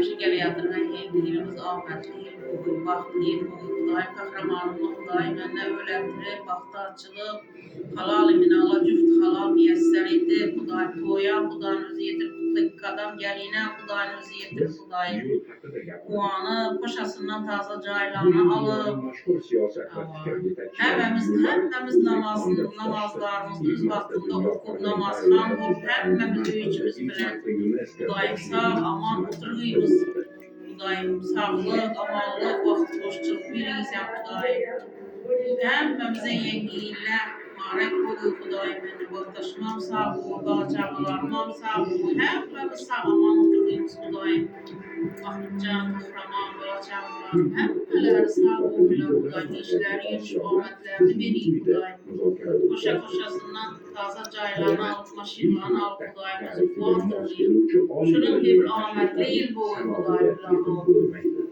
Kudayım şu gele yatırgan dilimiz ahmetli yıl, bahtlı yıl, Kudayım kahramanlığı, Kudayım önüne öğrettirip, bahtı açılıp, halal emin ala cüft halal miyesser eti, Kudayım toya, Kudayım özü yetir, kutlık kadam geline, Kudayım özü yetir, Kudayım kuanı, poşasından taze caylana alıp, hemmemiz namazlarımızda öz vaktinde okup namaz kılmır, hemmemiz üçümüz bilen Kudayım sağ, aman oturuyumuz. Kudayım sağlık, amanlık, vakit hoşçuluk veriniz ya Kudayım. Hemmemize yengiyle marek boyu Kudayım beni baktaşmam sağ bu, balacağılarmam sağ bu, hemmemiz sağ aman oturuyumuz Kudayım. Ahmetcan, kahraman, balacağılarım, hemmeler sağ boyla Kudayım, işler yürüş, ahmetlerini vereyim Kudayım. Koşa koşasından taze caylarını alıp, maşinlarını alıp Kudayımızı kuandırlayım. Şunun gibi ahmetli il boyu Kudayım.